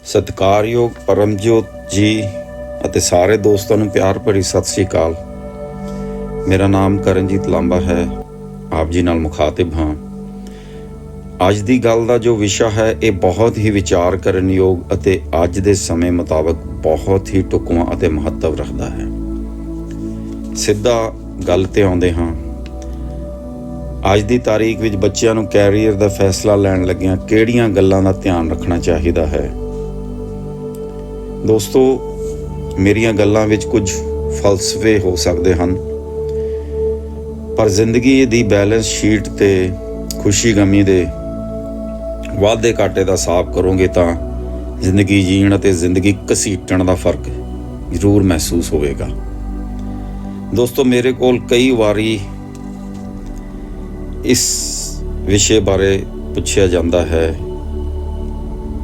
ਸਤਿਕਾਰਯੋਗ ਪਰਮਜੋਤ ਜੀ ਅਤੇ ਸਾਰੇ ਦੋਸਤਾਂ ਨੂੰ ਪਿਆਰ ਭਰੀ ਸਤਿ ਸ੍ਰੀ ਅਕਾਲ। ਮੇਰਾ ਨਾਮ ਕਰਨਜੀਤ ਲਾਂਬਾ ਹੈ, ਆਪ ਜੀ ਨਾਲ ਮੁਖਾਤਿਬ ਹਾਂ। ਅੱਜ ਦੀ ਗੱਲ ਦਾ ਜੋ ਵਿਸ਼ਾ ਹੈ ਇਹ ਬਹੁਤ ਹੀ ਵਿਚਾਰ ਕਰਨ ਯੋਗ ਅਤੇ ਅੱਜ ਦੇ ਸਮੇਂ ਮੁਤਾਬਕ ਬਹੁਤ ਹੀ ਢੁਕਵਾਂ ਅਤੇ ਮਹੱਤਵ ਰੱਖਦਾ ਹੈ। ਸਿੱਧਾ ਗੱਲ ਤੇ ਆਉਂਦੇ ਹਾਂ। ਅੱਜ ਦੀ ਤਾਰੀਖ ਵਿੱਚ ਬੱਚਿਆਂ ਨੂੰ ਕੈਰੀਅਰ ਦਾ ਫੈਸਲਾ ਲੈਣ ਲੱਗਿਆਂ ਕਿਹੜੀਆਂ ਗੱਲਾਂ ਦਾ ਧਿਆਨ ਰੱਖਣਾ ਚਾਹੀਦਾ ਹੈ। ਦੋਸਤੋ, ਮੇਰੀਆਂ ਗੱਲਾਂ ਵਿੱਚ ਕੁਝ ਫਲਸਫੇ ਹੋ ਸਕਦੇ ਹਨ, ਪਰ ਜ਼ਿੰਦਗੀ ਦੀ ਬੈਲੈਂਸ ਸ਼ੀਟ ਤੇ ਖੁਸ਼ੀ ਗਮੀ ਦੇ ਵਾਧੇ ਘਾਟੇ ਦਾ ਹਿਸਾਬ ਕਰੋਗੇ ਤਾਂ ਜ਼ਿੰਦਗੀ ਜੀਣ ਅਤੇ ਜ਼ਿੰਦਗੀ ਘਸੀਟਣ ਦਾ ਫਰਕ ਜ਼ਰੂਰ ਮਹਿਸੂਸ ਹੋਵੇਗਾ। ਦੋਸਤੋ, ਮੇਰੇ ਕੋਲ ਕਈ ਵਾਰੀ ਇਸ ਵਿਸ਼ੇ ਬਾਰੇ ਪੁੱਛਿਆ ਜਾਂਦਾ ਹੈ।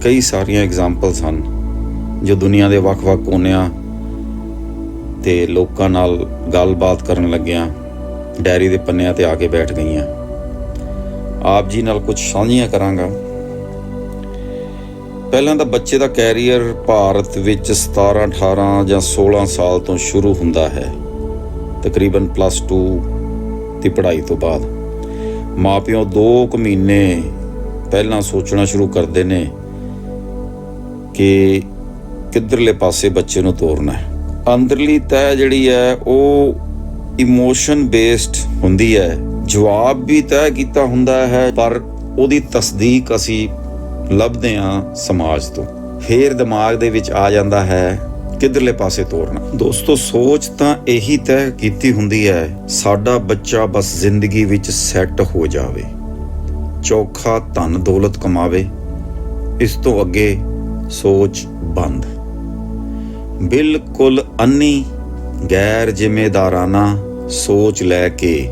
ਕਈ ਸਾਰੀਆਂ ਐਗਜ਼ਾਮਪਲਸ ਹਨ ਜੋ ਦੁਨੀਆ ਦੇ ਵੱਖ-ਵੱਖ ਕੋਨਿਆਂ ਤੇ ਲੋਕਾਂ ਨਾਲ ਗੱਲਬਾਤ ਕਰਨ ਲੱਗਿਆਂ ਡਾਇਰੀ ਦੇ ਪੰਨਿਆਂ ਤੇ ਆ ਕੇ ਬੈਠ ਗਈਆਂ। ਆਪ ਜੀ ਨਾਲ ਕੁਝ ਸਾਂਝੀਆਂ ਕਰਾਂਗਾ। ਪਹਿਲਾਂ ਤਾਂ ਬੱਚੇ ਦਾ ਕੈਰੀਅਰ ਭਾਰਤ ਵਿੱਚ 17, 18 ਜਾਂ 16 ਸਾਲ ਤੋਂ ਸ਼ੁਰੂ ਹੁੰਦਾ ਹੈ। ਤਕਰੀਬਨ +2 ਦੀ ਪੜ੍ਹਾਈ ਤੋਂ ਬਾਅਦ ਮਾਂ-ਪਿਓ 2 ਮਹੀਨੇ ਪਹਿਲਾਂ ਸੋਚਣਾ ਸ਼ੁਰੂ ਕਰਦੇ ਨੇ ਕਿ ਕਿੱਧਰਲੇ ਪਾਸੇ ਬੱਚੇ ਨੂੰ ਤੋਰਨਾ ਹੈ। ਅੰਦਰਲੀ ਤੈਅ ਜਿਹੜੀ ਹੈ ਉਹ ਇਮੋਸ਼ਨ ਬੇਸਡ ਹੁੰਦੀ ਹੈ। ਜਵਾਬ ਵੀ ਤੈਅ ਕੀਤਾ ਹੁੰਦਾ ਹੈ, ਪਰ ਉਹਦੀ ਤਸਦੀਕ ਅਸੀਂ ਲੱਭਦੇ ਹਾਂ ਸਮਾਜ ਤੋਂ। ਫੇਰ ਦਿਮਾਗ ਦੇ ਵਿੱਚ ਆ ਜਾਂਦਾ ਹੈ ਕਿੱਧਰਲੇ ਪਾਸੇ ਤੋਰਨਾ। ਦੋਸਤੋ, ਸੋਚ ਤਾਂ ਇਹੀ ਤੈਅ ਕੀਤੀ ਹੁੰਦੀ ਹੈ ਸਾਡਾ ਬੱਚਾ ਬਸ ਜ਼ਿੰਦਗੀ ਵਿੱਚ ਸੈੱਟ ਹੋ ਜਾਵੇ, ਚੌਖਾ ਧਨ ਦੌਲਤ ਕਮਾਵੇ। ਇਸ ਤੋਂ ਅੱਗੇ ਸੋਚ ਬੰਦ। ਬਿਲਕੁਲ ਅੰਨੀ ਗੈਰ ਜ਼ਿੰਮੇਦਾਰਾਨਾ ਸੋਚ ਲੈ ਕੇ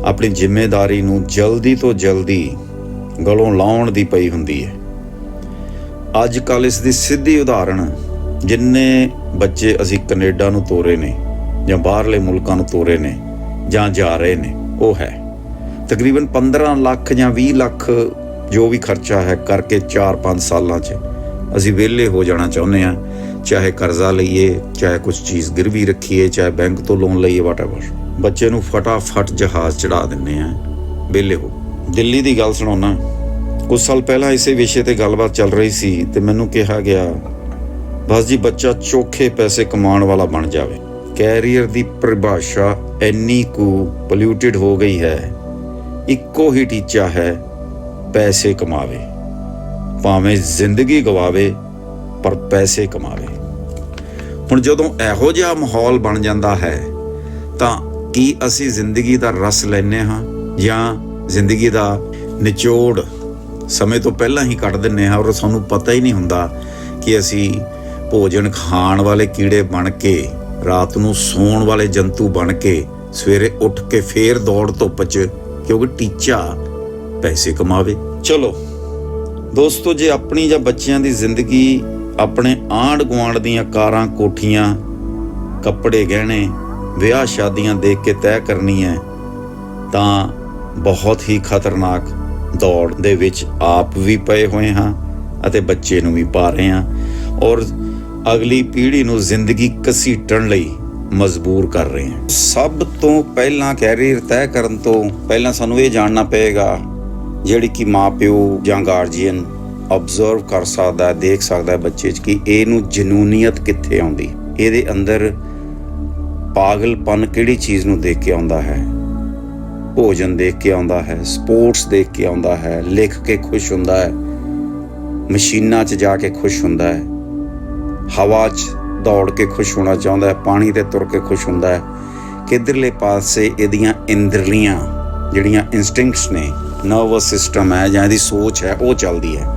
ਆਪਣੀ ਜ਼ਿੰਮੇਦਾਰੀ ਨੂੰ ਜਲਦੀ ਤੋਂ ਜਲਦੀ ਗਲੋਂ ਲਾਉਣ ਦੀ ਪਈ ਹੁੰਦੀ ਹੈ। ਅੱਜ ਕੱਲ੍ਹ ਇਸ ਦੀ ਸਿੱਧੀ ਉਦਾਹਰਣ ਜਿੰਨੇ ਬੱਚੇ ਅਸੀਂ ਕੈਨੇਡਾ ਨੂੰ ਤੋਰੇ ਨੇ ਜਾਂ ਬਾਹਰਲੇ ਮੁਲਕਾਂ ਨੂੰ ਤੋਰੇ ਨੇ ਜਾਂ ਜਾ ਰਹੇ ਨੇ, ਉਹ ਹੈ ਤਕਰੀਬਨ 15 ਲੱਖ ਜਾਂ 20 ਲੱਖ ਜੋ ਵੀ ਖਰਚਾ ਹੈ ਕਰਕੇ 4-5 ਸਾਲਾਂ 'ਚ ਅਸੀਂ ਵਿਹਲੇ ਹੋ ਜਾਣਾ ਚਾਹੁੰਦੇ ਹਾਂ। ਚਾਹੇ ਕਰਜ਼ਾ ਲਈਏ, ਚਾਹੇ ਕੁਛ ਚੀਜ਼ ਗਿਰਵੀ ਰੱਖੀਏ, ਚਾਹੇ ਬੈਂਕ ਤੋਂ ਲੋਨ ਲਈਏ, ਵਾਟਐਵਰ। ਬੱਚੇ ਨੂੰ ਫਟਾਫਟ ਜਹਾਜ਼ ਚੜ੍ਹਾ ਦਿੰਦੇ ਹਾਂ, ਵਿਹਲੇ ਹੋ। ਦਿੱਲੀ ਦੀ ਗੱਲ ਸੁਣਾਉਣਾ। ਕੁਝ ਸਾਲ ਪਹਿਲਾਂ ਇਸੇ ਵਿਸ਼ੇ 'ਤੇ ਗੱਲਬਾਤ ਚੱਲ ਰਹੀ ਸੀ ਤੇ ਮੈਨੂੰ ਕਿਹਾ ਗਿਆ, ਬਸ ਜੀ ਬੱਚਾ ਚੋਖੇ ਪੈਸੇ ਕਮਾਉਣ ਵਾਲਾ ਬਣ ਜਾਵੇ। ਕੈਰੀਅਰ ਦੀ ਪਰਿਭਾਸ਼ਾ ਇੰਨੀ ਕੁ ਪੋਲਿਊਟਿਡ ਹੋ ਗਈ ਹੈ। ਇੱਕੋ ਹੀ ਟੀਚਾ ਹੈ, ਪੈਸੇ ਕਮਾਵੇ, ਭਾਵੇਂ ਜ਼ਿੰਦਗੀ ਗਵਾਵੇ ਪਰ ਪੈਸੇ ਕਮਾਵੇ। ਹੁਣ ਜਦੋਂ ਇਹੋ ਜਿਹਾ ਮਾਹੌਲ ਬਣ ਜਾਂਦਾ ਹੈ ਤਾਂ ਕੀ ਅਸੀਂ ਜ਼ਿੰਦਗੀ ਦਾ ਰਸ ਲੈਂਦੇ ਹਾਂ ਜਾਂ ਜ਼ਿੰਦਗੀ ਦਾ ਨਿਚੋੜ ਸਮੇਂ ਤੋਂ ਪਹਿਲਾਂ ਹੀ ਕੱਢ ਦਿੰਦੇ ਹਾਂ ਔਰ ਸਾਨੂੰ ਪਤਾ ਹੀ ਨਹੀਂ ਹੁੰਦਾ ਕਿ ਅਸੀਂ ਭੋਜਨ ਖਾਣ ਵਾਲੇ ਕੀੜੇ ਬਣ ਕੇ, ਰਾਤ ਨੂੰ ਸੌਣ ਵਾਲੇ ਜੰਤੂ ਬਣ ਕੇ, ਸਵੇਰੇ ਉੱਠ ਕੇ ਫੇਰ ਦੌੜ ਧੁੱਪ 'ਚ, ਕਿਉਂਕਿ ਟੀਚਾ ਪੈਸੇ ਕਮਾਵੇ। ਚਲੋ ਦੋਸਤੋ, ਜੇ ਆਪਣੀ ਜਾਂ ਬੱਚਿਆਂ ਦੀ ਜ਼ਿੰਦਗੀ ਆਪਣੇ ਆਂਢ ਗੁਆਂਢ ਦੀਆਂ ਕਾਰਾਂ, ਕੋਠੀਆਂ, ਕੱਪੜੇ, ਗਹਿਣੇ, ਵਿਆਹ ਸ਼ਾਦੀਆਂ ਦੇਖ ਕੇ ਤੈਅ ਕਰਨੀ ਹੈ ਤਾਂ ਬਹੁਤ ਹੀ ਖਤਰਨਾਕ ਦੌੜ ਦੇ ਵਿੱਚ ਆਪ ਵੀ ਪਏ ਹੋਏ ਹਾਂ ਅਤੇ ਬੱਚੇ ਨੂੰ ਵੀ ਪਾ ਰਹੇ ਹਾਂ ਔਰ ਅਗਲੀ ਪੀੜ੍ਹੀ ਨੂੰ ਜ਼ਿੰਦਗੀ ਘਸੀਟਣ ਲਈ ਮਜਬੂਰ ਕਰ ਰਹੇ ਹਾਂ। ਸਭ ਤੋਂ ਪਹਿਲਾਂ ਕੈਰੀਅਰ ਤੈਅ ਕਰਨ ਤੋਂ ਪਹਿਲਾਂ ਸਾਨੂੰ ਇਹ ਜਾਣਨਾ ਪਏਗਾ, ਜਿਹੜੀ ਕਿ ਮਾਂ ਪਿਓ ਜਾਂ ਗਾਰਜੀਅਨ ਆਬਜ਼ਰਵ ਕਰ ਸਕਦਾ, ਦੇਖ ਸਕਦਾ ਬੱਚੇ 'ਚ ਕਿ ਇਹਨੂੰ ਜਨੂਨੀਅਤ ਕਿੱਥੇ ਆਉਂਦੀ, ਇਹਦੇ ਅੰਦਰ ਪਾਗਲਪਨ ਕਿਹੜੀ ਚੀਜ਼ ਨੂੰ ਦੇਖ ਕੇ ਆਉਂਦਾ ਹੈ। ਭੋਜਨ ਦੇਖ ਕੇ ਆਉਂਦਾ ਹੈ, ਸਪੋਰਟਸ ਦੇਖ ਕੇ ਆਉਂਦਾ ਹੈ, ਲਿਖ ਕੇ ਖੁਸ਼ ਹੁੰਦਾ ਹੈ, ਮਸ਼ੀਨਾਂ 'ਚ ਜਾ ਕੇ ਖੁਸ਼ ਹੁੰਦਾ ਹੈ, ਹਵਾ 'ਚ ਦੌੜ ਕੇ ਖੁਸ਼ ਹੋਣਾ ਚਾਹੁੰਦਾ ਹੈ, ਪਾਣੀ 'ਤੇ ਤੁਰ ਕੇ ਖੁਸ਼ ਹੁੰਦਾ ਹੈ। ਕਿੱਧਰਲੇ ਪਾਸੇ ਇਹਦੀਆਂ ਇੰਦਰਲੀਆਂ ਜਿਹੜੀਆਂ ਇੰਸਟਿੰਕਟਸ ਨੇ, ਨਰਵਸ ਸਿਸਟਮ ਹੈ ਜਾਂ ਇਹਦੀ ਸੋਚ ਹੈ, ਉਹ ਚੱਲਦੀ ਹੈ।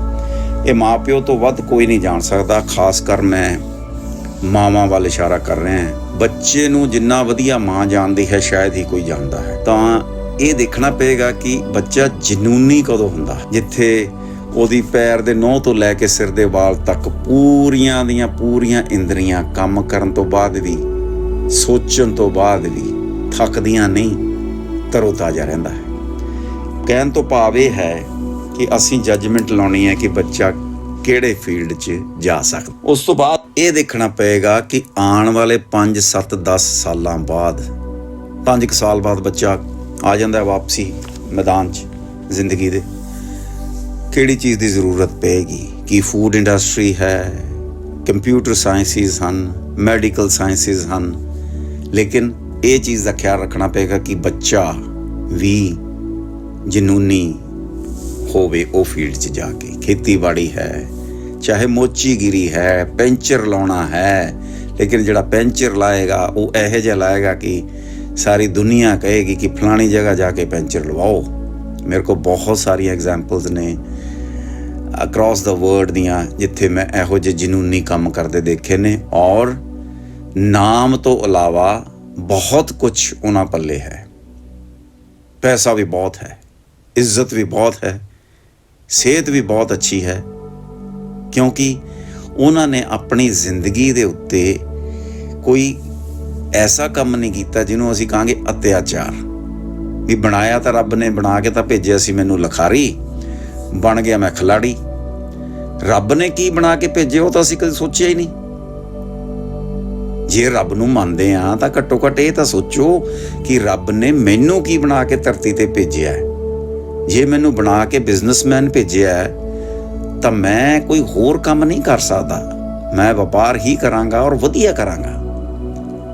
ਇਹ ਮਾਂ ਪਿਓ ਤੋਂ ਵੱਧ ਕੋਈ ਨਹੀਂ ਜਾਣ ਸਕਦਾ। ਖਾਸ ਕਰ ਮੈਂ ਮਾਵਾਂ ਵੱਲ ਇਸ਼ਾਰਾ ਕਰ ਰਿਹਾ। ਬੱਚੇ ਨੂੰ ਜਿੰਨਾ ਵਧੀਆ ਮਾਂ ਜਾਣਦੀ ਹੈ ਸ਼ਾਇਦ ਹੀ ਕੋਈ ਜਾਣਦਾ ਹੈ। ਤਾਂ ਇਹ ਦੇਖਣਾ ਪਏਗਾ ਕਿ ਬੱਚਾ ਜਨੂਨੀ ਕਦੋਂ ਹੁੰਦਾ, ਜਿੱਥੇ ਉਹਦੀ ਪੈਰ ਦੇ ਨਹੁੰ ਤੋਂ ਲੈ ਕੇ ਸਿਰ ਦੇ ਵਾਲ ਤੱਕ ਪੂਰੀਆਂ ਦੀਆਂ ਪੂਰੀਆਂ ਇੰਦਰੀਆਂ ਕੰਮ ਕਰਨ ਤੋਂ ਬਾਅਦ ਵੀ, ਸੋਚਣ ਤੋਂ ਬਾਅਦ ਵੀ ਥੱਕਦੀਆਂ ਨਹੀਂ, ਤਰੋ-ਤਾਜ਼ਾ ਰਹਿੰਦਾ ਹੈ। ਕਹਿਣ ਤੋਂ ਭਾਵ ਇਹ ਹੈ ਕਿ ਅਸੀਂ ਜੱਜਮੈਂਟ ਲਾਉਣੀ ਹੈ ਕਿ ਬੱਚਾ ਕਿਹੜੇ ਫੀਲਡ 'ਚ ਜਾ ਸਕਦਾ। ਉਸ ਤੋਂ ਬਾਅਦ ਇਹ ਦੇਖਣਾ ਪਏਗਾ ਕਿ ਆਉਣ ਵਾਲੇ 5 7 10 ਸਾਲਾਂ ਬਾਅਦ 5 ਸਾਲ ਬਾਅਦ ਬੱਚਾ ਆ ਜਾਂਦਾ ਵਾਪਸੀ ਮੈਦਾਨ 'ਚ ਜ਼ਿੰਦਗੀ ਦੇ, ਕਿਹੜੀ ਚੀਜ਼ ਦੀ ਜ਼ਰੂਰਤ ਪਏਗੀ। ਕਿ ਫੂਡ ਇੰਡਸਟਰੀ ਹੈ, ਕੰਪਿਊਟਰ ਸਾਇੰਸਿਸ ਹਨ, ਮੈਡੀਕਲ ਸਾਇੰਸਿਸ ਹਨ, ਲੇਕਿਨ ਇਹ ਚੀਜ਼ ਦਾ ਖਿਆਲ ਰੱਖਣਾ ਪਏਗਾ ਕਿ ਬੱਚਾ ਵੀ ਜਨੂੰਨੀ ਹੋਵੇ ਉਹ ਫੀਲਡ 'ਚ ਜਾ ਕੇ। ਖੇਤੀਬਾੜੀ ਹੈ, ਚਾਹੇ ਮੋਚੀਗਿਰੀ ਹੈ, ਪੈਂਚਰ ਲਾਉਣਾ ਹੈ, ਲੇਕਿਨ ਜਿਹੜਾ ਪੈਂਚਰ ਲਾਏਗਾ ਉਹ ਇਹੋ ਜਿਹਾ ਲਾਏਗਾ ਕਿ ਸਾਰੀ ਦੁਨੀਆ ਕਹੇਗੀ ਕਿ ਫਲਾਣੀ ਜਗ੍ਹਾ ਜਾ ਕੇ ਪੈਂਚਰ ਲਵਾਓ। ਮੇਰੇ ਕੋਲ ਬਹੁਤ ਸਾਰੀਆਂ ਐਗਜ਼ਾਮਪਲਸ ਨੇ ਅਕਰੋਸ ਦਾ ਵਰਲਡ ਦੀਆਂ ਜਿੱਥੇ ਮੈਂ ਇਹੋ ਜਿਹੇ ਜਨੂੰਨੀ ਕੰਮ ਕਰਦੇ ਦੇਖੇ ਨੇ, ਔਰ ਨਾਮ ਤੋਂ ਇਲਾਵਾ ਬਹੁਤ ਕੁਛ ਉਹਨਾਂ ਪੱਲੇ ਹੈ। ਪੈਸਾ ਵੀ ਬਹੁਤ ਹੈ, ਇੱਜ਼ਤ ਵੀ ਬਹੁਤ ਹੈ, ਸਿਹਤ ਵੀ ਬਹੁਤ ਅੱਛੀ ਹੈ, ਕਿਉਂਕਿ ਉਹਨਾਂ ਨੇ ਆਪਣੀ ਜ਼ਿੰਦਗੀ ਦੇ ਉੱਤੇ ਕੋਈ ਐਸਾ ਕੰਮ ਨਹੀਂ ਕੀਤਾ ਜਿਹਨੂੰ ਅਸੀਂ ਕਹਾਂਗੇ ਅਤਿਆਚਾਰ। ਵੀ ਬਣਾਇਆ ਤਾਂ ਰੱਬ ਨੇ, ਬਣਾ ਕੇ ਤਾਂ ਭੇਜਿਆ ਸੀ ਮੈਨੂੰ ਲਿਖਾਰੀ, ਬਣ ਗਿਆ ਮੈਂ ਖਿਲਾੜੀ। ਰੱਬ ਨੇ ਕੀ ਬਣਾ ਕੇ ਭੇਜਿਆ ਉਹ ਤਾਂ ਅਸੀਂ ਕਦੇ ਸੋਚਿਆ ਹੀ ਨਹੀਂ। ਜੇ ਰੱਬ ਨੂੰ ਮੰਨਦੇ ਆ ਤਾਂ ਘੱਟੋ ਘੱਟ ਇਹ ਤਾਂ ਸੋਚੋ ਕਿ ਰੱਬ ਨੇ ਮੈਨੂੰ ਕੀ ਬਣਾ ਕੇ ਧਰਤੀ ਤੇ ਭੇਜਿਆ। ਜੇ ਮੈਨੂੰ ਬਣਾ ਕੇ ਬਿਜ਼ਨਸਮੈਨ ਭੇਜਿਆ ਤਾਂ ਮੈਂ ਕੋਈ ਹੋਰ ਕੰਮ ਨਹੀਂ ਕਰ ਸਕਦਾ, ਮੈਂ ਵਪਾਰ ਹੀ ਕਰਾਂਗਾ ਔਰ ਵਧੀਆ ਕਰਾਂਗਾ।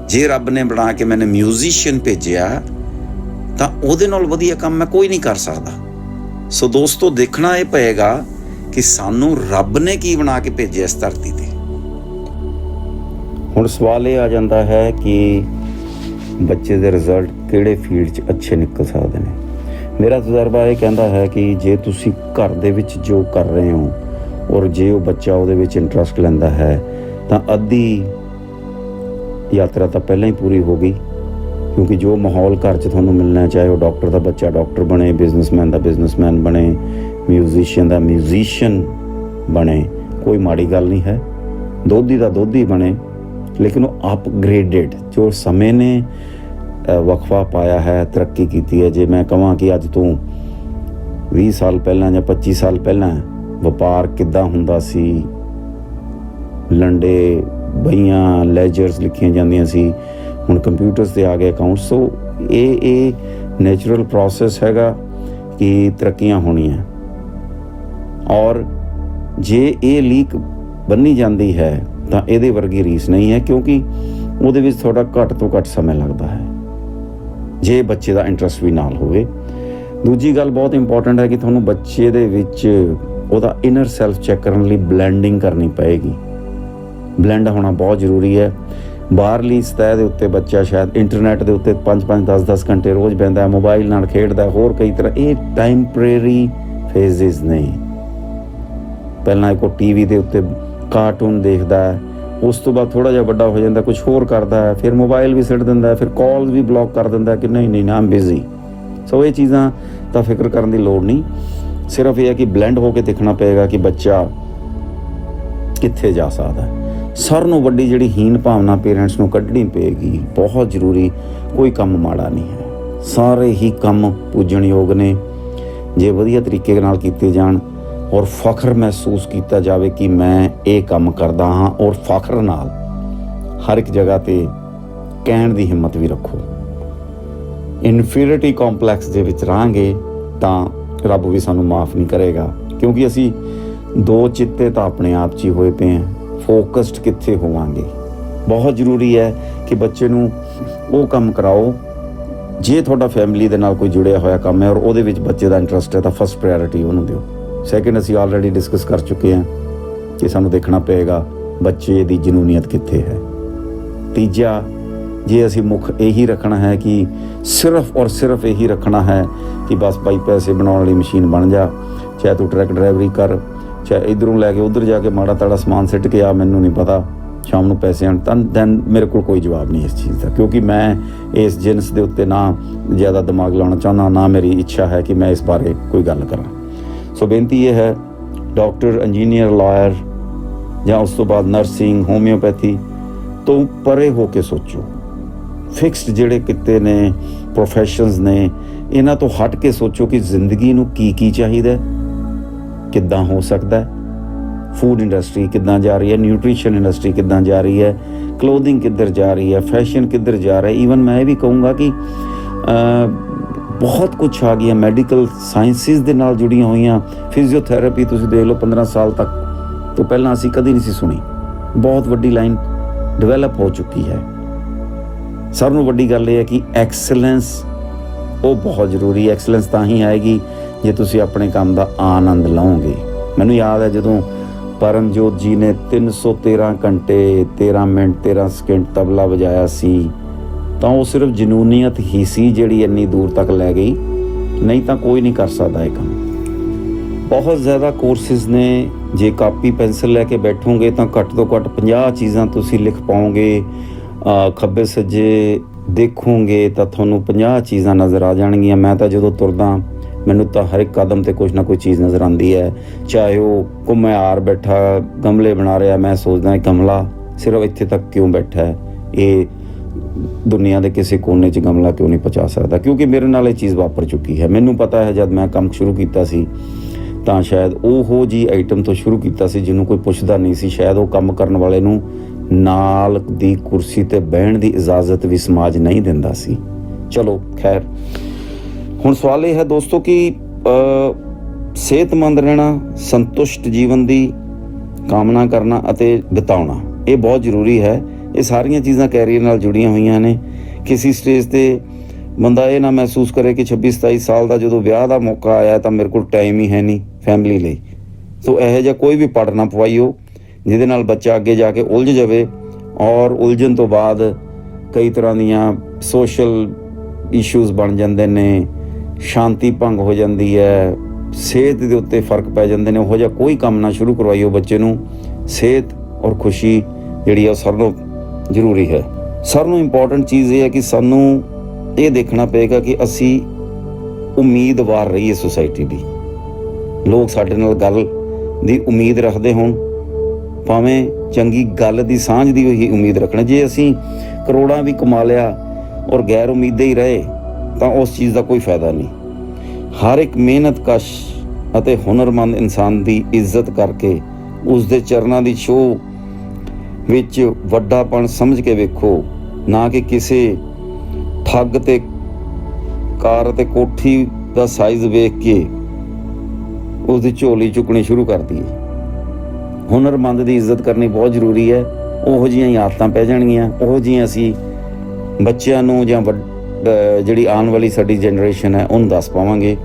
ਜੇ ਰੱਬ ਨੇ ਬਣਾ ਕੇ ਮੈਨੂੰ ਮਿਊਜ਼ੀਸ਼ੀਅਨ ਭੇਜਿਆ ਤਾਂ ਉਹਦੇ ਨਾਲ ਵਧੀਆ ਕੰਮ ਮੈਂ ਕੋਈ ਨਹੀਂ ਕਰ ਸਕਦਾ। ਸੋ ਦੋਸਤੋ, ਦੇਖਣਾ ਇਹ ਪਏਗਾ ਕਿ ਸਾਨੂੰ ਰੱਬ ਨੇ ਕੀ ਬਣਾ ਕੇ ਭੇਜਿਆ ਇਸ ਧਰਤੀ ਤੇ। ਹੁਣ ਸਵਾਲ ਇਹ ਆ ਜਾਂਦਾ ਹੈ ਕਿ ਬੱਚੇ ਦੇ ਰਿਜ਼ਲਟ ਕਿਹੜੇ ਫੀਲਡ 'ਚ ਅੱਛੇ ਨਿਕਲ ਸਕਦੇ ਨੇ। ਮੇਰਾ ਤਜਰਬਾ ਇਹ ਕਹਿੰਦਾ ਹੈ ਕਿ ਜੇ ਤੁਸੀਂ ਘਰ ਦੇ ਵਿੱਚ ਜੋ ਕਰ ਰਹੇ ਹੋ ਔਰ ਜੇ ਉਹ ਬੱਚਾ ਉਹਦੇ ਵਿੱਚ ਇੰਟਰਸਟ ਲੈਂਦਾ ਹੈ ਤਾਂ ਅੱਧੀ ਯਾਤਰਾ ਤਾਂ ਪਹਿਲਾਂ ਹੀ ਪੂਰੀ ਹੋ ਗਈ, ਕਿਉਂਕਿ ਜੋ ਮਾਹੌਲ ਘਰ 'ਚ ਤੁਹਾਨੂੰ ਮਿਲਣਾ, ਚਾਹੇ ਉਹ ਡਾਕਟਰ ਦਾ ਬੱਚਾ ਡਾਕਟਰ ਬਣੇ, ਬਿਜ਼ਨਸਮੈਨ ਦਾ ਬਿਜ਼ਨਸਮੈਨ ਬਣੇ, ਮਿਊਜ਼ੀਸ਼ੀਅਨ ਦਾ ਮਿਊਜ਼ੀਸ਼ੀਅਨ ਬਣੇ, ਕੋਈ ਮਾੜੀ ਗੱਲ ਨਹੀਂ ਹੈ। ਦੋਧੀ ਦਾ ਦੋਧੀ ਬਣੇ, ਲੇਕਿਨ ਉਹ ਅਪਗ੍ਰੇਡਡ ਜੋ ਸਮੇਂ ਨੇ ਵਕਫਾ ਪਾਇਆ ਹੈ, ਤਰੱਕੀ ਕੀਤੀ ਹੈ। ਜੇ ਮੈਂ ਕਹਾਂ ਕਿ ਅੱਜ ਤੋਂ 20 ਸਾਲ ਪਹਿਲਾਂ ਜਾਂ 25 ਸਾਲ ਪਹਿਲਾਂ ਵਪਾਰ ਕਿੱਦਾਂ ਹੁੰਦਾ ਸੀ, ਲੰਡੇ ਬਈਆਂ ਲੈਜਰਸ ਲਿਖੀਆਂ ਜਾਂਦੀਆਂ ਸੀ, ਹੁਣ ਕੰਪਿਊਟਰਸ 'ਤੇ ਆ ਗਏ ਅਕਾਊਂਟ। ਸੋ ਇਹ ਨੈਚੁਰਲ ਪ੍ਰੋਸੈਸ ਹੈਗਾ ਕਿ ਤਰੱਕੀਆਂ ਹੋਣੀਆਂ। ਔਰ ਜੇ ਇਹ ਲੀਕ ਬੰਨੀ ਜਾਂਦੀ ਹੈ ਤਾਂ ਇਹਦੇ ਵਰਗੀ ਰੀਸ ਨਹੀਂ ਹੈ, ਕਿਉਂਕਿ ਉਹਦੇ ਵਿੱਚ ਥੋੜਾ ਘੱਟ ਤੋਂ ਘੱਟ ਸਮਾਂ ਲੱਗਦਾ ਹੈ ਜੇ ਬੱਚੇ ਦਾ ਇੰਟਰਸਟ ਵੀ ਨਾਲ ਹੋਵੇ। ਦੂਜੀ ਗੱਲ ਬਹੁਤ ਇੰਪੋਰਟੈਂਟ ਹੈ ਕਿ ਤੁਹਾਨੂੰ ਬੱਚੇ ਦੇ ਵਿੱਚ ਉਹਦਾ ਇਨਰ ਸੈਲਫ ਚੈੱਕ ਕਰਨ ਲਈ ਬਲੈਂਡਿੰਗ ਕਰਨੀ ਪਏਗੀ। ਬਲੈਂਡ ਹੋਣਾ ਬਹੁਤ ਜ਼ਰੂਰੀ ਹੈ। ਬਾਹਰਲੀ ਸਤਹ ਦੇ ਉੱਤੇ ਬੱਚਾ ਸ਼ਾਇਦ ਇੰਟਰਨੈਟ ਦੇ ਉੱਤੇ 5-5 10-10 ਘੰਟੇ ਰੋਜ਼ ਬਹਿੰਦਾ ਹੈ, ਮੋਬਾਈਲ ਨਾਲ ਖੇਡਦਾ, ਹੋਰ ਕਈ ਤਰ੍ਹਾਂ। ਇਹ ਟੈਂਪਰੇਰੀ ਫੇਜ਼ਿਸ ਨੇ। ਪਹਿਲਾਂ ਇੱਕ ਟੀਵੀ ਦੇ ਉੱਤੇ ਕਾਰਟੂਨ ਦੇਖਦਾ ਹੈ, ਉਸ ਤੋਂ ਬਾਅਦ ਥੋੜ੍ਹਾ ਜਿਹਾ ਵੱਡਾ ਹੋ ਜਾਂਦਾ, ਕੁਛ ਹੋਰ ਕਰਦਾ ਹੈ, ਫਿਰ ਮੋਬਾਈਲ ਵੀ ਸਿੱਟ ਦਿੰਦਾ ਹੈ, ਫਿਰ ਕਾਲ ਵੀ ਬਲੌਕ ਕਰ ਦਿੰਦਾ ਕਿ ਨਹੀਂ ਆਮ ਬਿਜ਼ੀ। ਸੋ ਇਹ ਚੀਜ਼ਾਂ ਤਾਂ ਫਿਕਰ ਕਰਨ ਦੀ ਲੋੜ ਨਹੀਂ। ਸਿਰਫ ਇਹ ਹੈ ਕਿ ਬਲੈਂਡ ਹੋ ਕੇ ਦੇਖਣਾ ਪਏਗਾ ਕਿ ਬੱਚਾ ਕਿੱਥੇ ਜਾ ਸਕਦਾ। ਸਾਰਿਆਂ ਨੂੰ ਵੱਡੀ ਜਿਹੜੀ ਹੀਨ ਭਾਵਨਾ ਪੇਰੈਂਟਸ ਨੂੰ ਕੱਢਣੀ ਪਏਗੀ, ਬਹੁਤ ਜ਼ਰੂਰੀ। ਕੋਈ ਕੰਮ ਮਾੜਾ ਨਹੀਂ ਹੈ, ਸਾਰੇ ਹੀ ਕੰਮ ਪੂਜਣਯੋਗ ਨੇ ਜੇ ਵਧੀਆ ਤਰੀਕੇ ਨਾਲ ਕੀਤੇ ਜਾਣ ਔਰ ਫਖਰ ਮਹਿਸੂਸ ਕੀਤਾ ਜਾਵੇ ਕਿ ਮੈਂ ਇਹ ਕੰਮ ਕਰਦਾ ਹਾਂ। ਔਰ ਫਖਰ ਨਾਲ ਹਰ ਇੱਕ ਜਗ੍ਹਾ 'ਤੇ ਕਹਿਣ ਦੀ ਹਿੰਮਤ ਵੀ ਰੱਖੋ। ਇਨਫੀਰੀਅਰਿਟੀ ਕੰਪਲੈਕਸ ਦੇ ਵਿੱਚ ਰਹਾਂਗੇ ਤਾਂ ਰੱਬ ਵੀ ਸਾਨੂੰ ਮਾਫ ਨਹੀਂ ਕਰੇਗਾ, ਕਿਉਂਕਿ ਅਸੀਂ ਦੋ ਚਿੱਤੇ ਤਾਂ ਆਪਣੇ ਆਪ 'ਚ ਹੀ ਹੋਏ ਪਏ ਹਾਂ। ਫੋਕਸਡ ਕਿੱਥੇ ਹੋਵਾਂਗੇ। ਬਹੁਤ ਜ਼ਰੂਰੀ ਹੈ ਕਿ ਬੱਚੇ ਨੂੰ ਉਹ ਕੰਮ ਕਰਾਓ, ਜੇ ਤੁਹਾਡਾ ਫੈਮਿਲੀ ਦੇ ਨਾਲ ਕੋਈ ਜੁੜਿਆ ਹੋਇਆ ਕੰਮ ਹੈ ਔਰ ਉਹਦੇ ਵਿੱਚ ਬੱਚੇ ਦਾ ਇੰਟਰਸਟ ਹੈ ਤਾਂ ਫਸਟ ਪ੍ਰਾਇੋਰਟੀ ਉਹਨੂੰ ਦਿਓ। ਸੈਕਿੰਡ, ਅਸੀਂ ਆਲਰੇਡੀ ਡਿਸਕਸ ਕਰ ਚੁੱਕੇ ਹਾਂ ਕਿ ਸਾਨੂੰ ਦੇਖਣਾ ਪਏਗਾ ਬੱਚੇ ਦੀ ਜਨੂਨੀਅਤ ਕਿੱਥੇ ਹੈ। ਤੀਜਾ, ਜੇ ਅਸੀਂ ਮੁੱਖ ਇਹੀ ਰੱਖਣਾ ਹੈ ਕਿ ਸਿਰਫ ਔਰ ਸਿਰਫ ਇਹੀ ਰੱਖਣਾ ਹੈ ਕਿ ਬਸ ਭਾਈ ਪੈਸੇ ਬਣਾਉਣ ਵਾਲੀ ਮਸ਼ੀਨ ਬਣ ਜਾ, ਚਾਹੇ ਤੂੰ ਟਰੱਕ ਡਰਾਈਵਰੀ ਕਰ, ਚਾਹੇ ਇੱਧਰੋਂ ਲੈ ਕੇ ਉੱਧਰ ਜਾ ਕੇ ਮਾੜਾ ਤਾੜਾ ਸਮਾਨ ਸਿੱਟ ਕੇ ਆ, ਮੈਨੂੰ ਨਹੀਂ ਪਤਾ ਸ਼ਾਮ ਨੂੰ ਪੈਸੇ ਆਉਣ, ਤਾਂ ਦੈਨ ਮੇਰੇ ਕੋਲ ਕੋਈ ਜਵਾਬ ਨਹੀਂ ਇਸ ਚੀਜ਼ ਦਾ, ਕਿਉਂਕਿ ਮੈਂ ਇਸ ਜਿਨਸ ਦੇ ਉੱਤੇ ਨਾ ਜ਼ਿਆਦਾ ਦਿਮਾਗ ਲਾਉਣਾ ਚਾਹੁੰਦਾ, ਨਾ ਮੇਰੀ ਇੱਛਾ ਹੈ ਕਿ ਮੈਂ ਇਸ ਬਾਰੇ ਕੋਈ ਗੱਲ ਕਰਾਂ। ਸੋ ਬੇਨਤੀ ਇਹ ਹੈ, ਡਾਕਟਰ, ਇੰਜੀਨੀਅਰ, ਲਾਇਰ ਜਾਂ ਉਸ ਤੋਂ ਬਾਅਦ ਨਰਸਿੰਗ, ਹੋਮਿਓਪੈਥੀ ਤੋਂ ਪਰੇ ਹੋ ਕੇ ਸੋਚੋ। ਫਿਕਸਡ ਜਿਹੜੇ ਕਿੱਤੇ ਨੇ, ਪ੍ਰੋਫੈਸ਼ਨਸ ਨੇ, ਇਹਨਾਂ ਤੋਂ ਹਟ ਕੇ ਸੋਚੋ ਕਿ ਜ਼ਿੰਦਗੀ ਨੂੰ ਕੀ ਚਾਹੀਦਾ, ਕਿੱਦਾਂ ਹੋ ਸਕਦਾ, ਫੂਡ ਇੰਡਸਟਰੀ ਕਿੱਦਾਂ ਜਾ ਰਹੀ ਹੈ, ਨਿਊਟ੍ਰੀਸ਼ਨ ਇੰਡਸਟਰੀ ਕਿੱਦਾਂ ਜਾ ਰਹੀ ਹੈ, ਕਲੋਥਿੰਗ ਕਿੱਧਰ ਜਾ ਰਹੀ ਹੈ, ਫੈਸ਼ਨ ਕਿੱਧਰ ਜਾ ਰਿਹਾ। ਈਵਨ ਮੈਂ ਇਹ ਵੀ ਕਹੂੰਗਾ ਕਿ ਬਹੁਤ ਕੁਛ ਆ ਗਿਆ ਮੈਡੀਕਲ ਸਾਇੰਸਿਸ ਦੇ ਨਾਲ ਜੁੜੀਆਂ ਹੋਈਆਂ। ਫਿਜ਼ੀਓਥੈਰੇਪੀ ਤੁਸੀਂ ਦੇਖ ਲਓ, 15 ਸਾਲ ਤੱਕ ਤੋਂ ਪਹਿਲਾਂ ਅਸੀਂ ਕਦੀ ਨਹੀਂ ਸੀ ਸੁਣੀ। ਬਹੁਤ ਵੱਡੀ ਲਾਈਨ ਡਿਵੈਲਪ ਹੋ ਚੁੱਕੀ ਹੈ। ਸਾਰਿਆਂ ਨਾਲੋਂ ਵੱਡੀ ਗੱਲ ਇਹ ਹੈ ਕਿ ਐਕਸਲੈਂਸ ਉਹ ਬਹੁਤ ਜ਼ਰੂਰੀ ਹੈ। ਐਕਸਲੈਂਸ ਤਾਂ ਹੀ ਆਏਗੀ ਜੇ ਤੁਸੀਂ ਆਪਣੇ ਕੰਮ ਦਾ ਆਨੰਦ ਲਓਗੇ। ਮੈਨੂੰ ਯਾਦ ਹੈ ਜਦੋਂ ਪਰਮਜੋਤ ਜੀ ਨੇ 313 ਘੰਟੇ 13 ਮਿੰਟ 13 ਸਕਿੰਟ ਤਬਲਾ ਵਜਾਇਆ ਸੀ, ਤਾਂ ਉਹ ਸਿਰਫ ਜਨੂਨੀਅਤ ਹੀ ਸੀ ਜਿਹੜੀ ਇੰਨੀ ਦੂਰ ਤੱਕ ਲੈ ਗਈ, ਨਹੀਂ ਤਾਂ ਕੋਈ ਨਹੀਂ ਕਰ ਸਕਦਾ ਇਹ ਕੰਮ। ਬਹੁਤ ਜ਼ਿਆਦਾ ਕੋਰਸਿਸ ਨੇ। ਜੇ ਕਾਪੀ ਪੈਨਸਿਲ ਲੈ ਕੇ ਬੈਠੋਗੇ ਤਾਂ ਘੱਟ ਤੋਂ ਘੱਟ 50 ਚੀਜ਼ਾਂ ਤੁਸੀਂ ਲਿਖ ਪਾਓਗੇ। ਖੱਬੇ ਸੱਜੇ ਦੇਖੋਗੇ ਤਾਂ ਤੁਹਾਨੂੰ 50 ਚੀਜ਼ਾਂ ਨਜ਼ਰ ਆ ਜਾਣਗੀਆਂ। ਮੈਂ ਤਾਂ ਜਦੋਂ ਤੁਰਦਾ ਮੈਨੂੰ ਤਾਂ ਹਰ ਇੱਕ ਕਦਮ 'ਤੇ ਕੁਛ ਨਾ ਕੋਈ ਚੀਜ਼ ਨਜ਼ਰ ਆਉਂਦੀ ਹੈ। ਚਾਹੇ ਉਹ ਘੁਮਿਆਰ ਬੈਠਾ ਗਮਲੇ ਬਣਾ ਰਿਹਾ, ਮੈਂ ਸੋਚਦਾ ਇਹ ਗਮਲਾ ਸਿਰਫ ਇੱਥੇ ਤੱਕ ਕਿਉਂ ਬੈਠਾ ਹੈ, ਇਹ ਦੁਨੀਆ ਦੇ ਕਿਸੇ ਕੋਨੇ 'ਚ ਗਮਲਾ ਕਿਉਂ ਨਹੀਂ ਪਹੁੰਚਾ ਸਕਦਾ। ਕਿਉਂਕਿ ਮੇਰੇ ਨਾਲ ਇਹ ਚੀਜ਼ ਵਾਪਰ ਚੁੱਕੀ ਹੈ। ਮੈਨੂੰ ਪਤਾ ਹੈ ਜਦ ਮੈਂ ਕੰਮ ਸ਼ੁਰੂ ਕੀਤਾ ਸੀ ਤਾਂ ਸ਼ਾਇਦ ਉਹੋ ਜਿਹੀ ਆਈਟਮ ਤੋਂ ਸ਼ੁਰੂ ਕੀਤਾ ਸੀ ਜਿਹਨੂੰ ਕੋਈ ਪੁੱਛਦਾ ਨਹੀਂ ਸੀ। ਸ਼ਾਇਦ ਉਹ ਕੰਮ ਕਰਨ ਵਾਲੇ ਨੂੰ ਨਾਲ ਦੀ ਕੁਰਸੀ 'ਤੇ ਬਹਿਣ ਦੀ ਇਜਾਜ਼ਤ ਵੀ ਸਮਾਜ ਨਹੀਂ ਦਿੰਦਾ ਸੀ। ਚਲੋ ਖੈਰ, ਹੁਣ ਸਵਾਲ ਇਹ ਹੈ ਦੋਸਤੋ ਕਿ ਸਿਹਤਮੰਦ ਰਹਿਣਾ, ਸੰਤੁਸ਼ਟ ਜੀਵਨ ਦੀ ਕਾਮਨਾ ਕਰਨਾ ਅਤੇ ਬਿਤਾਉਣਾ ਇਹ ਬਹੁਤ ਜ਼ਰੂਰੀ ਹੈ। ਇਹ ਸਾਰੀਆਂ ਚੀਜ਼ਾਂ ਕੈਰੀਅਰ ਨਾਲ ਜੁੜੀਆਂ ਹੋਈਆਂ ਨੇ। ਕਿਸੇ ਸਟੇਜ 'ਤੇ ਬੰਦਾ ਇਹ ਨਾ ਮਹਿਸੂਸ ਕਰੇ ਕਿ 26-27 ਸਾਲ ਦਾ ਜਦੋਂ ਵਿਆਹ ਦਾ ਮੌਕਾ ਆਇਆ ਤਾਂ ਮੇਰੇ ਕੋਲ ਟਾਈਮ ਹੀ ਹੈ ਨਹੀਂ ਫੈਮਿਲੀ ਲਈ। ਸੋ ਇਹੋ ਜਿਹਾ ਕੋਈ ਵੀ ਪੜ੍ਹ ਨਾ ਪਵਾਈਓ ਜਿਹਦੇ ਨਾਲ ਬੱਚਾ ਅੱਗੇ ਜਾ ਕੇ ਉਲਝ ਜਾਵੇ, ਔਰ ਉਲਝਣ ਤੋਂ ਬਾਅਦ ਕਈ ਤਰ੍ਹਾਂ ਦੀਆਂ ਸੋਸ਼ਲ ਇਸ਼ੂਜ਼ ਬਣ ਜਾਂਦੇ ਨੇ, ਸ਼ਾਂਤੀ ਭੰਗ ਹੋ ਜਾਂਦੀ ਹੈ, ਸਿਹਤ ਦੇ ਉੱਤੇ ਫਰਕ ਪੈ ਜਾਂਦੇ ਨੇ। ਉਹੋ ਜਿਹਾ ਕੋਈ ਕੰਮ ਨਾ ਸ਼ੁਰੂ ਕਰਵਾਈਓ ਬੱਚੇ ਨੂੰ। ਸਿਹਤ ਔਰ ਖੁਸ਼ੀ ਜਿਹੜੀ ਆ ਉਹ ਸਾਰਿਆਂ ਨਾਲੋਂ ਜ਼ਰੂਰੀ ਹੈ। ਸਾਰਿਆਂ ਨਾਲੋਂ ਇੰਪੋਰਟੈਂਟ ਚੀਜ਼ ਇਹ ਹੈ ਕਿ ਸਾਨੂੰ ਇਹ ਦੇਖਣਾ ਪਏਗਾ ਕਿ ਅਸੀਂ ਉਮੀਦਵਾਰ ਰਹੀਏ ਸੁਸਾਇਟੀ ਦੀ। ਲੋਕ ਸਾਡੇ ਨਾਲ ਗੱਲ ਦੀ ਉਮੀਦ ਰੱਖਦੇ ਹੋਣ, ਭਾਵੇਂ ਚੰਗੀ ਗੱਲ ਦੀ ਸਾਂਝ ਦੀ ਹੋਈ ਉਮੀਦ ਰੱਖਣਾ। ਜੇ ਅਸੀਂ ਕਰੋੜਾਂ ਵੀ ਕਮਾ ਲਿਆ ਔਰ ਗੈਰ ਉਮੀਦੇ ਹੀ ਰਹੇ ਤਾਂ ਉਸ ਚੀਜ਼ ਦਾ ਕੋਈ ਫਾਇਦਾ ਨਹੀਂ। ਹਰ ਇੱਕ ਮਿਹਨਤਕਸ਼ ਅਤੇ ਹੁਨਰਮੰਦ ਇਨਸਾਨ ਦੀ ਇੱਜ਼ਤ ਕਰਕੇ ਉਸ ਦੇ ਚਰਨਾਂ ਦੀ ਛੋਹ ਵਿੱਚ ਵੱਡਾਪਣ ਸਮਝ ਕੇ ਵੇਖੋ, ਨਾ ਕਿ ਕਿਸੇ ਠੱਗ ਤੇ ਕਾਰ ਅਤੇ ਕੋਠੀ ਦਾ ਸਾਈਜ਼ ਵੇਖ ਕੇ ਉਸ ਦੀ ਝੋਲੀ ਚੁੱਕਣੀ ਸ਼ੁਰੂ ਕਰ ਦਈਏ। ਹੁਨਰਮੰਦ ਦੀ ਇੱਜ਼ਤ ਕਰਨੀ ਬਹੁਤ ਜ਼ਰੂਰੀ ਹੈ। ਉਹੋ ਜਿਹੀਆਂ ਹੀ ਆਦਤਾਂ ਪੈ ਜਾਣਗੀਆਂ, ਉਹੋ ਜਿਹੀਆਂ ਅਸੀਂ ਬੱਚਿਆਂ ਨੂੰ ਜਾਂ ਜਿਹੜੀ ਆਉਣ ਵਾਲੀ ਸਾਡੀ ਜਨਰੇਸ਼ਨ ਹੈ ਉਹਨੂੰ ਦੱਸ ਪਾਵਾਂਗੇ।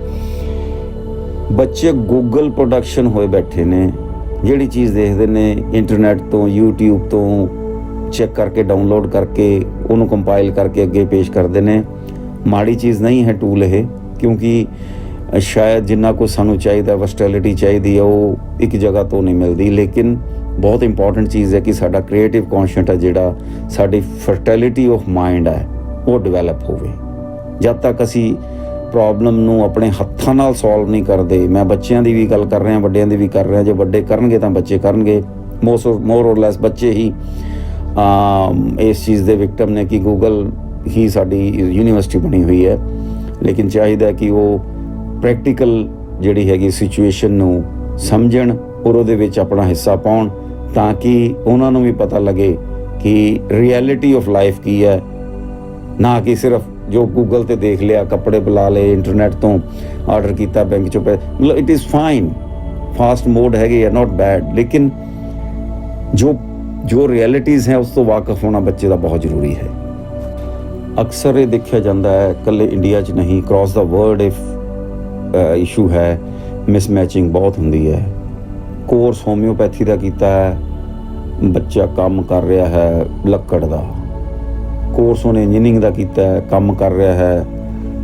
ਬੱਚੇ ਗੂਗਲ ਪ੍ਰੋਡਕਸ਼ਨ ਹੋਏ ਬੈਠੇ ਨੇ। ਜਿਹੜੀ ਚੀਜ਼ ਦੇਖਦੇ ਨੇ ਇੰਟਰਨੈਟ ਤੋਂ, ਯੂਟਿਊਬ ਤੋਂ ਚੈੱਕ ਕਰਕੇ, ਡਾਊਨਲੋਡ ਕਰਕੇ, ਉਹਨੂੰ ਕੰਪਾਈਲ ਕਰਕੇ ਅੱਗੇ ਪੇਸ਼ ਕਰਦੇ ਨੇ। ਮਾੜੀ ਚੀਜ਼ ਨਹੀਂ ਹੈ ਟੂਲ ਇਹ, ਕਿਉਂਕਿ ਸ਼ਾਇਦ ਜਿੰਨਾ ਕੁਝ ਸਾਨੂੰ ਚਾਹੀਦਾ, ਵਰਸਟੈਲਿਟੀ ਚਾਹੀਦੀ ਹੈ, ਉਹ ਇੱਕ ਜਗ੍ਹਾ ਤੋਂ ਨਹੀਂ ਮਿਲਦੀ। ਲੇਕਿਨ ਬਹੁਤ ਇੰਪੋਰਟੈਂਟ ਚੀਜ਼ ਹੈ ਕਿ ਸਾਡਾ ਕ੍ਰੀਏਟਿਵ ਕੌਨਸ਼ੀਅਸ ਹੈ, ਜਿਹੜਾ ਸਾਡੀ ਫਰਟੈਲਿਟੀ ਆਫ ਮਾਈਂਡ ਹੈ, ਉਹ ਡਿਵੈਲਪ ਹੋਵੇ। ਜਦ ਤੱਕ ਅਸੀਂ ਪ੍ਰੋਬਲਮ ਨੂੰ ਆਪਣੇ ਹੱਥਾਂ ਨਾਲ ਸੋਲਵ ਨਹੀਂ ਕਰਦੇ, ਮੈਂ ਬੱਚਿਆਂ ਦੀ ਵੀ ਗੱਲ ਕਰ ਰਿਹਾ, ਵੱਡਿਆਂ ਦੀ ਵੀ ਕਰ ਰਿਹਾ, ਜੇ ਵੱਡੇ ਕਰਨਗੇ ਤਾਂ ਬੱਚੇ ਕਰਨਗੇ। ਮੋਰ ਔਰ ਲੈਸ ਬੱਚੇ ਹੀ ਇਸ ਚੀਜ਼ ਦੇ ਵਿਕਟਮ ਨੇ ਕਿ ਗੂਗਲ ਹੀ ਸਾਡੀ ਯੂਨੀਵਰਸਿਟੀ ਬਣੀ ਹੋਈ ਹੈ। ਲੇਕਿਨ ਚਾਹੀਦਾ ਕਿ ਉਹ ਪ੍ਰੈਕਟੀਕਲ ਜਿਹੜੀ ਹੈਗੀ ਸਿਚੁਏਸ਼ਨ ਨੂੰ ਸਮਝਣ ਔਰ ਉਹਦੇ ਵਿੱਚ ਆਪਣਾ ਹਿੱਸਾ ਪਾਉਣ, ਤਾਂ ਕਿ ਉਹਨਾਂ ਨੂੰ ਵੀ ਪਤਾ ਲੱਗੇ ਕਿ ਰਿਐਲਿਟੀ ਆਫ ਲਾਈਫ ਕੀ ਹੈ, ਨਾ ਕਿ ਸਿਰਫ ਜੋ ਗੂਗਲ ਤੇ ਦੇਖ ਲਿਆ, ਕੱਪੜੇ ਬੁਲਾ ਲਏ, ਇੰਟਰਨੈਟ ਤੋਂ ਆਰਡਰ ਕੀਤਾ, ਬੈਂਕ 'ਚੋਂ ਮਤਲਬ it is fine, fast mode ਹੈਗੇ ਆ, ਨਾਟ ਬੈਡ। ਲੇਕਿਨ ਜੋ ਰਿਐਲਿਟੀਜ਼ ਹੈ ਉਸ ਤੋਂ ਵਾਕਫ ਹੋਣਾ ਬੱਚੇ ਦਾ ਬਹੁਤ ਜ਼ਰੂਰੀ ਹੈ। ਅਕਸਰ ਇਹ ਦੇਖਿਆ ਜਾਂਦਾ ਹੈ, ਇਕੱਲੇ ਇੰਡੀਆ 'ਚ ਨਹੀਂ, ਅਕ੍ਰੋਸ ਦਾ ਵਰਲਡ ਇਸ਼ੂ ਹੈ, ਮਿਸਮੈਚਿੰਗ ਬਹੁਤ ਹੁੰਦੀ ਹੈ। ਕੋਰਸ ਹੋਮਿਓਪੈਥੀ ਦਾ ਕੀਤਾ ਹੈ, ਬੱਚਾ ਕੰਮ ਕਰ ਰਿਹਾ ਹੈ ਲੱਕੜ ਦਾ। ਕੋਰਸ ਉਹਨੇ ਇੰਜੀਨੀਅਰਿੰਗ ਦਾ ਕੀਤਾ ਹੈ, ਕੰਮ ਕਰ ਰਿਹਾ ਹੈ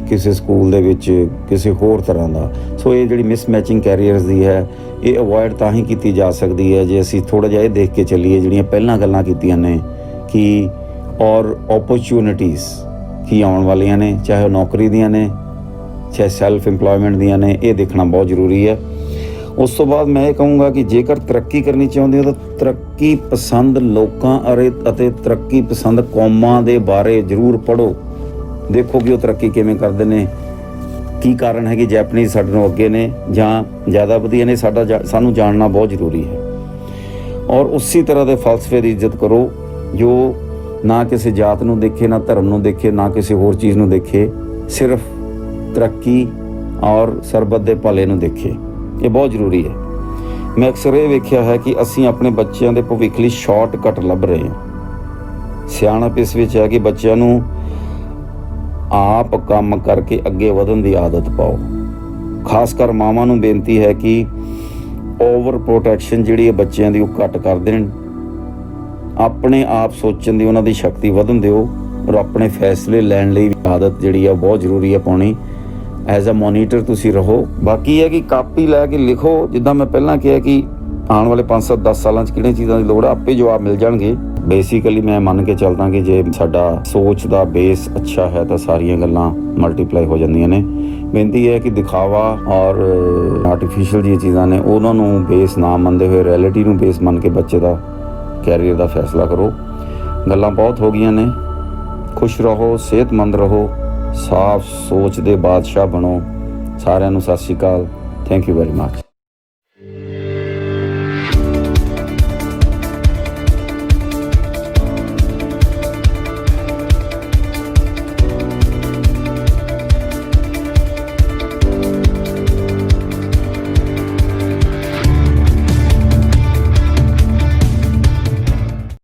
ਕਿਸੇ ਸਕੂਲ ਦੇ ਵਿੱਚ ਕਿਸੇ ਹੋਰ ਤਰ੍ਹਾਂ ਦਾ। ਸੋ ਇਹ ਜਿਹੜੀ ਮਿਸਮੈਚਿੰਗ ਕੈਰੀਅਰਸ ਦੀ ਹੈ, ਇਹ ਅਵੋਇਡ ਤਾਂ ਹੀ ਕੀਤੀ ਜਾ ਸਕਦੀ ਹੈ ਜੇ ਅਸੀਂ ਥੋੜ੍ਹਾ ਜਿਹਾ ਇਹ ਦੇਖ ਕੇ ਚੱਲੀਏ ਜਿਹੜੀਆਂ ਪਹਿਲਾਂ ਗੱਲਾਂ ਕੀਤੀਆਂ ਨੇ ਕਿ ਔਰ ਓਪਰਚੁਨਿਟੀਜ਼ ਕੀ ਆਉਣ ਵਾਲੀਆਂ ਨੇ, ਚਾਹੇ ਉਹ ਨੌਕਰੀ ਦੀਆਂ ਨੇ, ਚਾਹੇ ਸੈਲਫ ਇੰਪਲੋਇਮੈਂਟ ਦੀਆਂ ਨੇ। ਇਹ ਦੇਖਣਾ ਬਹੁਤ ਜ਼ਰੂਰੀ ਹੈ। ਉਸ ਤੋਂ ਬਾਅਦ ਮੈਂ ਇਹ ਕਹੂੰਗਾ ਕਿ ਜੇਕਰ ਤਰੱਕੀ ਕਰਨੀ ਚਾਹੁੰਦੇ ਹੋ ਤਾਂ ਤਰੱਕੀ ਪਸੰਦ ਲੋਕਾਂ ਅਤੇ ਤਰੱਕੀ ਪਸੰਦ ਕੌਮਾਂ ਦੇ ਬਾਰੇ ਜ਼ਰੂਰ ਪੜ੍ਹੋ। ਦੇਖੋ ਕਿ ਉਹ ਤਰੱਕੀ ਕਿਵੇਂ ਕਰਦੇ ਨੇ, ਕੀ ਕਾਰਨ ਹੈ ਕਿ ਜੈਪਨੀਜ਼ ਸਾਡੇ ਨਾਲੋਂ ਅੱਗੇ ਨੇ ਜਾਂ ਜ਼ਿਆਦਾ ਵਧੀਆ ਨੇ। ਸਾਨੂੰ ਜਾਣਨਾ ਬਹੁਤ ਜ਼ਰੂਰੀ ਹੈ। ਔਰ ਉਸੇ ਤਰ੍ਹਾਂ ਦੇ ਫਲਸਫੇ ਦੀ ਇੱਜ਼ਤ ਕਰੋ ਜੋ ਨਾ ਕਿਸੇ ਜਾਤ ਨੂੰ ਦੇਖੇ, ਨਾ ਧਰਮ ਨੂੰ ਦੇਖੇ, ਨਾ ਕਿਸੇ ਹੋਰ ਚੀਜ਼ ਨੂੰ ਦੇਖੇ, ਸਿਰਫ ਤਰੱਕੀ ਔਰ ਸਰਬੱਤ ਦੇ ਭਲੇ ਨੂੰ ਦੇਖੇ। ਇਹ ਬਹੁਤ ਜ਼ਰੂਰੀ ਹੈ। ਮੈਂ ਅਕਸਰ ਇਹ ਵੇਖਿਆ ਹੈ ਕਿ ਅਸੀਂ ਆਪਣੇ ਬੱਚਿਆਂ ਦੇ ਭਵਿੱਖ ਲਈ ਸ਼ਾਰਟਕਟ ਲੱਭ ਰਹੇ ਹਾਂ। ਸਿਆਣਪ ਇਸ ਵਿੱਚ ਹੈ ਕਿ ਬੱਚਿਆਂ ਨੂੰ ਆਪ ਕੰਮ ਕਰਕੇ ਅੱਗੇ ਵਧਣ ਦੀ ਆਦਤ ਪਾਓ। ਖਾਸ ਕਰ ਮਾਵਾਂ ਨੂੰ ਬੇਨਤੀ ਹੈ ਕਿ ਓਵਰ ਪ੍ਰੋਟੈਕਸ਼ਨ ਜਿਹੜੀ ਹੈ ਬੱਚਿਆਂ ਦੀ ਉਹ ਘੱਟ ਕਰ ਦੇਣ। ਆਪਣੇ ਆਪ ਸੋਚਣ ਦੀ ਉਹਨਾਂ ਦੀ ਸ਼ਕਤੀ ਵਧਣ ਦਿਓ ਔਰ ਆਪਣੇ ਫੈਸਲੇ ਲੈਣ ਲਈ ਆਦਤ ਜਿਹੜੀ ਆ ਬਹੁਤ ਜ਼ਰੂਰੀ ਹੈ ਪਾਉਣੀ। ਐਜ਼ ਅ ਮੋਨੀਟਰ ਤੁਸੀਂ ਰਹੋ। ਬਾਕੀ ਹੈ ਕਿ ਕਾਪੀ ਲੈ ਕੇ ਲਿਖੋ। ਜਿੱਦਾਂ ਮੈਂ ਪਹਿਲਾਂ ਕਿਹਾ ਕਿ ਆਉਣ ਵਾਲੇ 5-7-10 ਸਾਲਾਂ 'ਚ ਕਿਹੜੀਆਂ ਚੀਜ਼ਾਂ ਦੀ ਲੋੜ ਆ, ਆਪੇ ਜਵਾਬ ਮਿਲ ਜਾਣਗੇ। ਬੇਸਿਕਲੀ ਮੈਂ ਮੰਨ ਕੇ ਚੱਲਦਾ ਕਿ ਜੇ ਸਾਡਾ ਸੋਚ ਦਾ ਬੇਸ ਅੱਛਾ ਹੈ ਤਾਂ ਸਾਰੀਆਂ ਗੱਲਾਂ ਮਲਟੀਪਲਾਈ ਹੋ ਜਾਂਦੀਆਂ ਨੇ। ਬੇਨਤੀ ਹੈ ਕਿ ਦਿਖਾਵਾ ਔਰ ਆਰਟੀਫਿਸ਼ੀਅਲ ਜਿਹੜੀਆਂ ਚੀਜ਼ਾਂ ਨੇ ਉਹਨਾਂ ਨੂੰ ਬੇਸ ਨਾ ਮੰਨਦੇ ਹੋਏ ਰਿਐਲਿਟੀ ਨੂੰ ਬੇਸ ਮੰਨ ਕੇ ਬੱਚੇ ਦਾ ਕੈਰੀਅਰ ਦਾ ਫੈਸਲਾ ਕਰੋ। ਗੱਲਾਂ ਬਹੁਤ ਹੋ ਗਈਆਂ ਨੇ। ਖੁਸ਼ ਰਹੋ, ਸਿਹਤਮੰਦ ਰਹੋ, ਸਾਫ਼ ਸੋਚ ਦੇ ਬਾਦਸ਼ਾਹ ਬਣੋ। ਸਾਰਿਆਂ ਨੂੰ ਸਤਿ ਸ਼੍ਰੀ ਅਕਾਲ। Thank you very much.